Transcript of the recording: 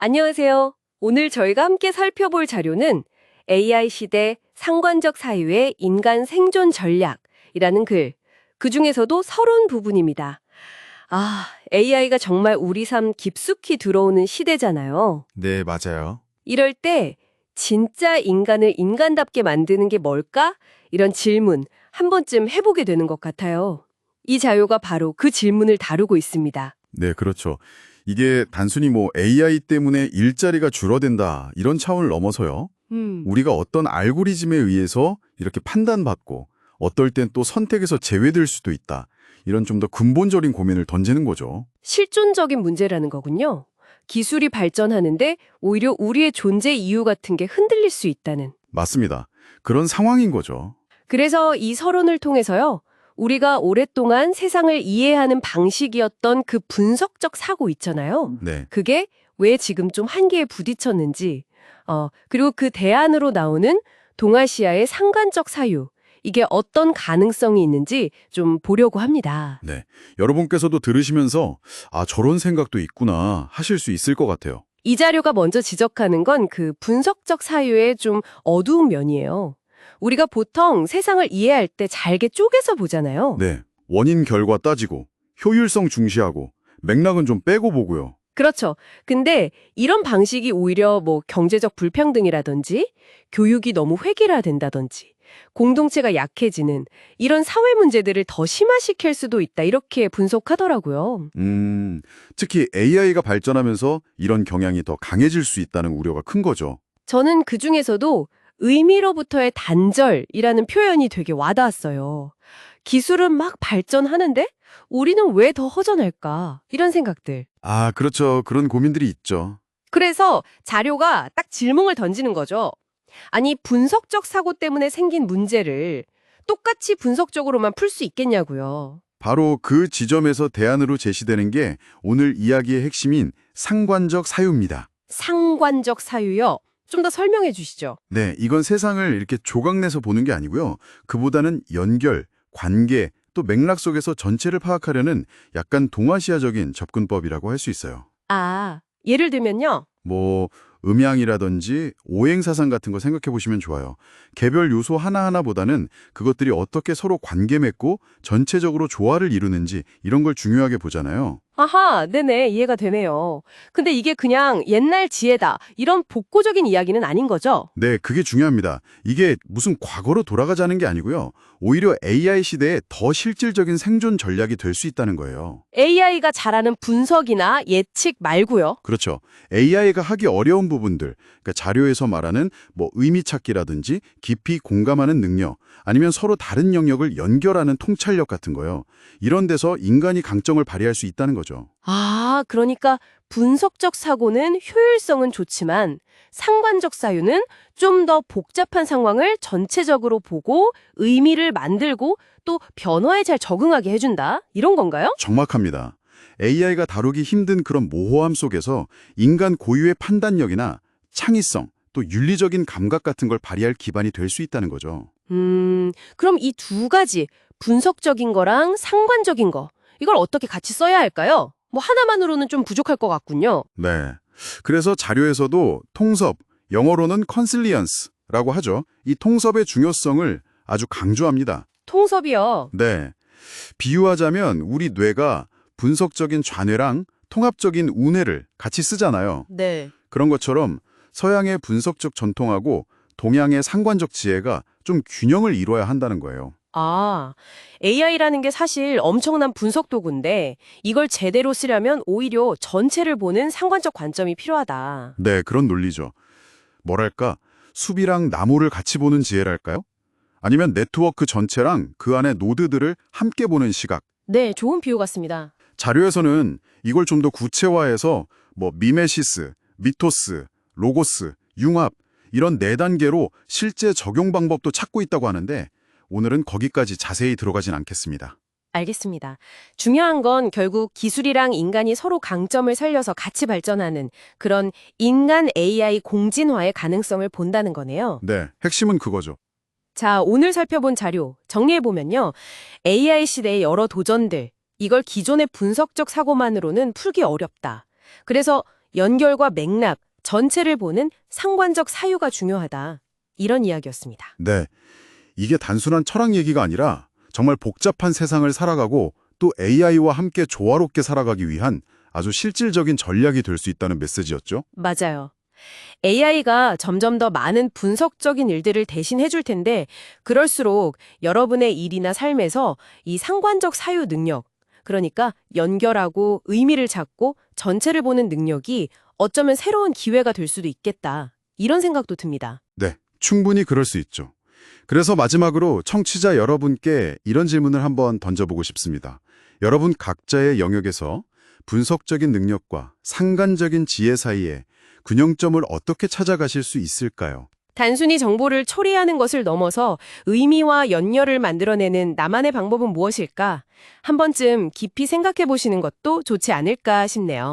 안녕하세요. 오늘 저희가 함께 살펴볼 자료는 AI 시대 상관적 사유의 인간 생존 전략이라는 글, 그 중에서도 서론 부분입니다. AI가 정말 우리 삶 깊숙이 들어오는 시대잖아요. 네, 맞아요. 이럴 때 진짜 인간을 인간답게 만드는 게 뭘까? 이런 질문 한 번쯤 해보게 되는 것 같아요. 이 자료가 바로 그 질문을 다루고 있습니다. 네, 그렇죠. 이게 단순히 AI 때문에 일자리가 줄어든다 이런 차원을 넘어서요. 우리가 어떤 알고리즘에 의해서 이렇게 판단받고 어떨 땐 또 선택에서 제외될 수도 있다. 이런 좀 더 근본적인 고민을 던지는 거죠. 실존적인 문제라는 거군요. 기술이 발전하는데 오히려 우리의 존재 이유 같은 게 흔들릴 수 있다는. 맞습니다. 그런 상황인 거죠. 그래서 이 서론을 통해서요. 우리가 오랫동안 세상을 이해하는 방식이었던 그 분석적 사고 있잖아요. 네. 그게 왜 지금 좀 한계에 부딪혔는지, 그리고 그 대안으로 나오는 동아시아의 상관적 사유, 이게 어떤 가능성이 있는지 좀 보려고 합니다. 네. 여러분께서도 들으시면서 저런 생각도 있구나 하실 수 있을 것 같아요. 이 자료가 먼저 지적하는 건 그 분석적 사유의 좀 어두운 면이에요. 우리가 보통 세상을 이해할 때 잘게 쪼개서 보잖아요. 네. 원인 결과 따지고 효율성 중시하고 맥락은 좀 빼고 보고요. 그렇죠. 근데 이런 방식이 오히려 경제적 불평등이라든지 교육이 너무 획일화된다든지 공동체가 약해지는 이런 사회 문제들을 더 심화시킬 수도 있다. 이렇게 분석하더라고요. 특히 AI가 발전하면서 이런 경향이 더 강해질 수 있다는 우려가 큰 거죠. 저는 그중에서도 의미로부터의 단절이라는 표현이 되게 와닿았어요. 기술은 막 발전하는데 우리는 왜 더 허전할까? 이런 생각들. 그렇죠. 그런 고민들이 있죠. 그래서 자료가 딱 질문을 던지는 거죠. 아니, 분석적 사고 때문에 생긴 문제를 똑같이 분석적으로만 풀 수 있겠냐고요. 바로 그 지점에서 대안으로 제시되는 게 오늘 이야기의 핵심인 상관적 사유입니다. 상관적 사유요. 좀 더 설명해 주시죠. 네, 이건 세상을 이렇게 조각내서 보는 게 아니고요. 그보다는 연결, 관계, 또 맥락 속에서 전체를 파악하려는 약간 동아시아적인 접근법이라고 할 수 있어요. 예를 들면요. 음양이라든지 오행사상 같은 거 생각해 보시면 좋아요. 개별 요소 하나하나보다는 그것들이 어떻게 서로 관계 맺고 전체적으로 조화를 이루는지 이런 걸 중요하게 보잖아요. 네네. 이해가 되네요. 근데 이게 그냥 옛날 지혜다. 이런 복고적인 이야기는 아닌 거죠? 네, 그게 중요합니다. 이게 무슨 과거로 돌아가자는 게 아니고요. 오히려 AI 시대에 더 실질적인 생존 전략이 될 수 있다는 거예요. AI가 잘하는 분석이나 예측 말고요. 그렇죠. AI가 하기 어려운 부분들, 그러니까 자료에서 말하는 의미 찾기라든지 깊이 공감하는 능력, 아니면 서로 다른 영역을 연결하는 통찰력 같은 거요. 이런 데서 인간이 강점을 발휘할 수 있다는 거죠. 그러니까 분석적 사고는 효율성은 좋지만 상관적 사유는 좀 더 복잡한 상황을 전체적으로 보고 의미를 만들고 또 변화에 잘 적응하게 해준다. 이런 건가요? 정확합니다. AI가 다루기 힘든 그런 모호함 속에서 인간 고유의 판단력이나 창의성, 또 윤리적인 감각 같은 걸 발휘할 기반이 될 수 있다는 거죠. 그럼 이 두 가지, 분석적인 거랑 상관적인 거, 이걸 어떻게 같이 써야 할까요? 하나만으로는 좀 부족할 것 같군요. 네. 그래서 자료에서도 통섭, 영어로는 컨실리언스라고 하죠. 이 통섭의 중요성을 아주 강조합니다. 통섭이요. 네. 비유하자면 우리 뇌가 분석적인 좌뇌랑 통합적인 우뇌를 같이 쓰잖아요. 네. 그런 것처럼 서양의 분석적 전통하고 동양의 상관적 지혜가 좀 균형을 이뤄야 한다는 거예요. AI라는 게 사실 엄청난 분석 도구인데 이걸 제대로 쓰려면 오히려 전체를 보는 상관적 관점이 필요하다. 네, 그런 논리죠. 뭐랄까, 숲이랑 나무를 같이 보는 지혜랄까요? 아니면 네트워크 전체랑 그 안에 노드들을 함께 보는 시각. 네, 좋은 비유 같습니다. 자료에서는 이걸 좀 더 구체화해서 미메시스, 미토스, 로고스, 융합 이런 4단계로 실제 적용 방법도 찾고 있다고 하는데 오늘은 거기까지 자세히 들어가진 않겠습니다. 알겠습니다. 중요한 건 결국 기술이랑 인간이 서로 강점을 살려서 같이 발전하는 그런 인간 AI 공진화의 가능성을 본다는 거네요. 네, 핵심은 그거죠. 자, 오늘 살펴본 자료 정리해보면요. AI 시대의 여러 도전들, 이걸 기존의 분석적 사고만으로는 풀기 어렵다. 그래서 연결과 맥락, 전체를 보는 상관적 사유가 중요하다. 이런 이야기였습니다. 네. 이게 단순한 철학 얘기가 아니라 정말 복잡한 세상을 살아가고 또 AI와 함께 조화롭게 살아가기 위한 아주 실질적인 전략이 될 수 있다는 메시지였죠. 맞아요. AI가 점점 더 많은 분석적인 일들을 대신 해줄 텐데 그럴수록 여러분의 일이나 삶에서 이 상관적 사유 능력, 그러니까 연결하고 의미를 찾고 전체를 보는 능력이 어쩌면 새로운 기회가 될 수도 있겠다. 이런 생각도 듭니다. 네, 충분히 그럴 수 있죠. 그래서 마지막으로 청취자 여러분께 이런 질문을 한번 던져보고 싶습니다. 여러분 각자의 영역에서 분석적인 능력과 상관적인 지혜 사이에 균형점을 어떻게 찾아가실 수 있을까요? 단순히 정보를 처리하는 것을 넘어서 의미와 연결을 만들어내는 나만의 방법은 무엇일까? 한 번쯤 깊이 생각해 보시는 것도 좋지 않을까 싶네요.